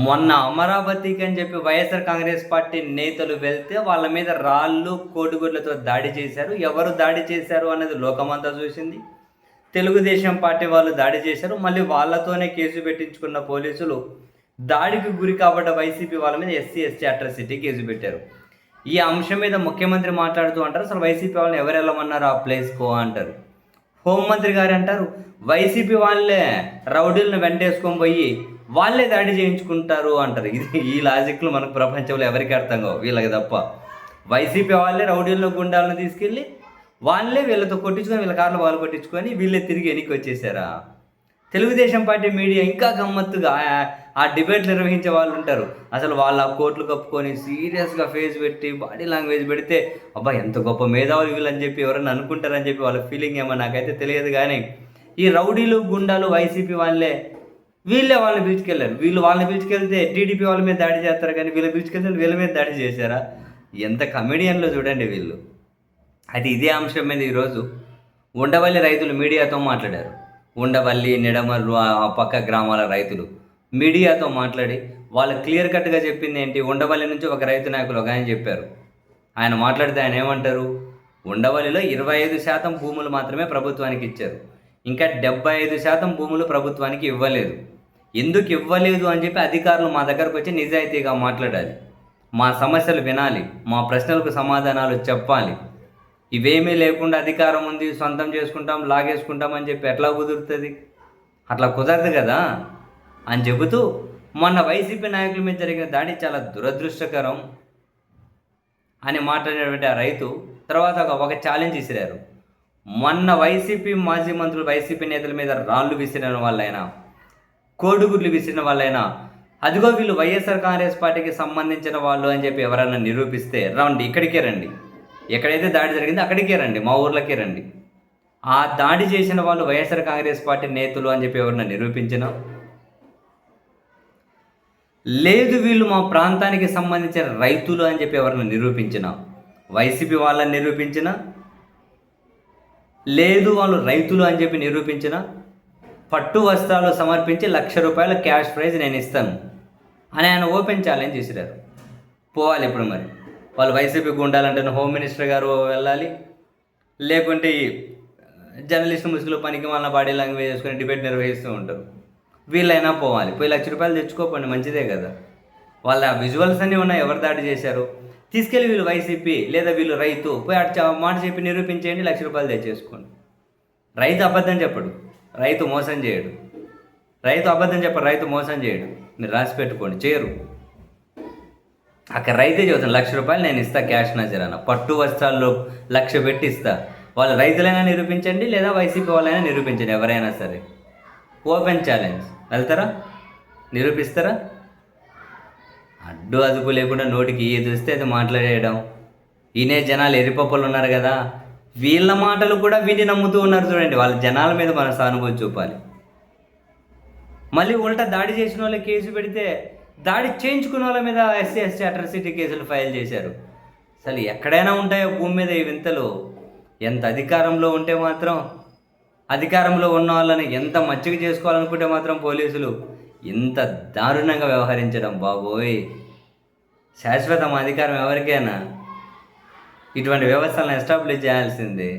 మొన్న అమరావతికి అని చెప్పి వైఎస్ఆర్ కాంగ్రెస్ పార్టీ నేతలు వెళ్తే వాళ్ళ మీద రాళ్ళు, కోడిగుడ్లతో దాడి చేశారు. ఎవరు దాడి చేశారు అన్నది లోకమంతా చూసింది. తెలుగుదేశం పార్టీ వాళ్ళు దాడి చేశారు. మళ్ళీ వాళ్ళతోనే కేసు పెట్టించుకున్న పోలీసులు దాడికి గురి కాబడ్డ వైసీపీ వాళ్ళ మీద ఎస్సీ, ఎస్టీ అట్రాసిటీ కేసు పెట్టారు. ఈ అంశం మీద ముఖ్యమంత్రి మాట్లాడుతూ అంటారు, అసలు వైసీపీ వాళ్ళని ఎవరు వెళ్ళమన్నారు ఆ ప్లేస్కో అంటారు. హోంమంత్రి గారు అంటారు, వైసీపీ వాళ్ళే రౌడీలను వెంటేసుకొని పోయి వాళ్ళే దాడి చేయించుకుంటారు అంటారు. ఇది ఈ లాజిక్లు మనకు ప్రపంచంలో ఎవరికి అర్థం కావు, వీళ్ళకి తప్ప. వైసీపీ వాళ్ళే రౌడీలను, గుండాలను తీసుకెళ్ళి వాళ్ళే వీళ్ళతో కొట్టించుకొని, వీళ్ళ కార్లు వాళ్ళు కొట్టించుకొని వీళ్ళే తిరిగి వెనక్కి వచ్చేసారా? తెలుగుదేశం పార్టీ మీడియా ఇంకా గమ్మత్తుగా ఆ డిబేట్లు నిర్వహించే వాళ్ళు ఉంటారు. అసలు వాళ్ళ కోట్లు కప్పుకొని సీరియస్గా ఫేస్ పెట్టి బాడీ లాంగ్వేజ్ పెడితే అబ్బా ఎంత గొప్ప మేధావులు వీళ్ళని చెప్పి ఎవరన్నా అనుకుంటారని చెప్పి వాళ్ళ ఫీలింగ్ ఏమో నాకైతే తెలియదు. కానీ ఈ రౌడీలు, గుండాలు వైసీపీ వీళ్ళే వాళ్ళని పిలుచుకెళ్ళారు. వీళ్ళు వాళ్ళని పిలుచుకెళ్తే టీడీపీ వాళ్ళ మీద దాడి చేస్తారు, కానీ వీళ్ళు పిలుచుకెళ్తే వీళ్ళ మీద దాడి చేశారా? ఎంత కమెడియన్లో చూడండి వీళ్ళు. అయితే ఇదే అంశం మీద ఈరోజు ఉండవల్లి రైతులు మీడియాతో మాట్లాడారు. ఉండవల్లి, నిడమర్రు ఆ పక్క గ్రామాల రైతులు మీడియాతో మాట్లాడి వాళ్ళు క్లియర్ కట్గా చెప్పింది ఏంటి? ఉండవల్లి నుంచి ఒక రైతు నాయకులు ఒక ఆయన చెప్పారు. ఆయన మాట్లాడితే ఆయన ఏమంటారు? ఉండవల్లిలో 25% భూములు మాత్రమే ప్రభుత్వానికి ఇచ్చారు, ఇంకా 75% భూములు ప్రభుత్వానికి ఇవ్వలేదు. ఎందుకు ఇవ్వలేదు అని చెప్పి అధికారులు మా దగ్గరకు వచ్చి నిజాయితీగా మాట్లాడాలి, మా సమస్యలు వినాలి, మా ప్రశ్నలకు సమాధానాలు చెప్పాలి. ఇవేమీ లేకుండా అధికారం ఉంది, సొంతం చేసుకుంటాం, లాగేసుకుంటాం అని చెప్పి ఎట్లా కుదురుతుంది? అట్లా కుదరదు కదా అని చెబుతూ మొన్న వైసీపీ నాయకుల మీద జరిగిన దాడి చాలా దురదృష్టకరం అని మాట్లాడినటువంటి ఆ రైతు తర్వాత ఒక ఛాలెంజ్ విసిరారు. మొన్న వైసీపీ మాజీ మంత్రులు, వైసీపీ నేతల మీద రాళ్ళు విసిరిన వాళ్ళైనా, కోడిగుడ్లు విసిరిన వాళ్ళైనా, అదిగో వీళ్ళు వైఎస్ఆర్ కాంగ్రెస్ పార్టీకి సంబంధించిన వాళ్ళు అని చెప్పి ఎవరైనా నిరూపిస్తే రండి, ఇక్కడికే రండి, ఎక్కడైతే దాడి జరిగిందో అక్కడికే రండి, మా ఊర్లకే రండి. ఆ దాడి చేసిన వాళ్ళు వైఎస్ఆర్ కాంగ్రెస్ పార్టీ నేతలు అని చెప్పి ఎవరైనా నిరూపించినా, లేదు వీళ్ళు మా ప్రాంతానికి సంబంధించిన రైతులు అని చెప్పి ఎవరైనా నిరూపించినా, వైసీపీ వాళ్ళని నిరూపించినా, లేదు వాళ్ళు రైతులు అని చెప్పి నిరూపించిన, పట్టు వస్త్రాలు సమర్పించి ₹1,00,000 క్యాష్ ప్రైజ్ నేను ఇస్తాను అని ఆయన ఓపెన్ ఛాలెంజ్ చేసినారు. పోవాలి ఇప్పుడు మరి వాళ్ళు వైసీపీ గుండాలంటే హోమ్ మినిస్టర్ గారు వెళ్ళాలి, లేకుంటే జర్నలిస్ట్ ముసుగులు పనికి వాళ్ళ బాడీ లాంగ్వేజ్ చేసుకుని డిబేట్ నిర్వహిస్తూ ఉంటారు. వీళ్ళైనా పోవాలి, పోయి ₹1,00,000 తెచ్చుకోకండి, మంచిదే కదా. వాళ్ళ విజువల్స్ అన్నీ ఉన్నాయి, ఎవరు దాడి చేశారు, తీసుకెళ్ళి వీళ్ళు వైసీపీ లేదా వీళ్ళు రైతు, పోయి మాట చెప్పి నిరూపించేయండి, ₹1,00,000 తెచ్చేసుకోండి. రైతు అబద్ధం చెప్పడు, రైతు మోసం చేయడు. రైతు అబద్ధం చెప్పడు, రైతు మోసం చేయడు. మీరు రాసి పెట్టుకోండి, చేయరు. అక్కడ రైతే చెబుతాను, ₹1,00,000 నేను ఇస్తా క్యాష్ నజరాన, పట్టు వస్త్రాల్లో 1,00,000 పెట్టి ఇస్తా. వాళ్ళు రైతులైనా నిరూపించండి, లేదా వైసీపీ వాళ్ళైనా నిరూపించండి, ఎవరైనా సరే. Open challenge. వెళ్తారా? నిరూపిస్తారా? అడ్డు అదుపు లేకుండా నోటికి ఏది వస్తే అది మాట్లాడేయడం. ఈయనే జనాలు ఎరిపప్పులు ఉన్నారు కదా, వీళ్ళ మాటలు కూడా విని నమ్ముతూ ఉన్నారు. చూడండి, వాళ్ళ జనాల మీద మన సానుభూతి చూపాలి. మళ్ళీ ఉల్టా దాడి చేసిన వాళ్ళకి కేసు పెడితే దాడి చేయించుకున్న వాళ్ళ మీద ఎస్సీ, ఎస్టీ అట్రాసిటీ కేసులు ఫైల్ చేశారు. అసలు ఎక్కడైనా ఉంటాయో భూమి మీద ఈ వింతలు? ఎంత అధికారంలో ఉంటే మాత్రం, అధికారంలో ఉన్న వాళ్ళని ఎంత మచ్చిక చేసుకోవాలనుకుంటే మాత్రం పోలీసులు ఇంత దారుణంగా వ్యవహరించడం. బాబోయ్, శాశ్వతం అధికారం ఎవరికైనా ఇటువంటి వ్యవస్థలను ఎస్టాబ్లిష్ చేయాల్సిందే.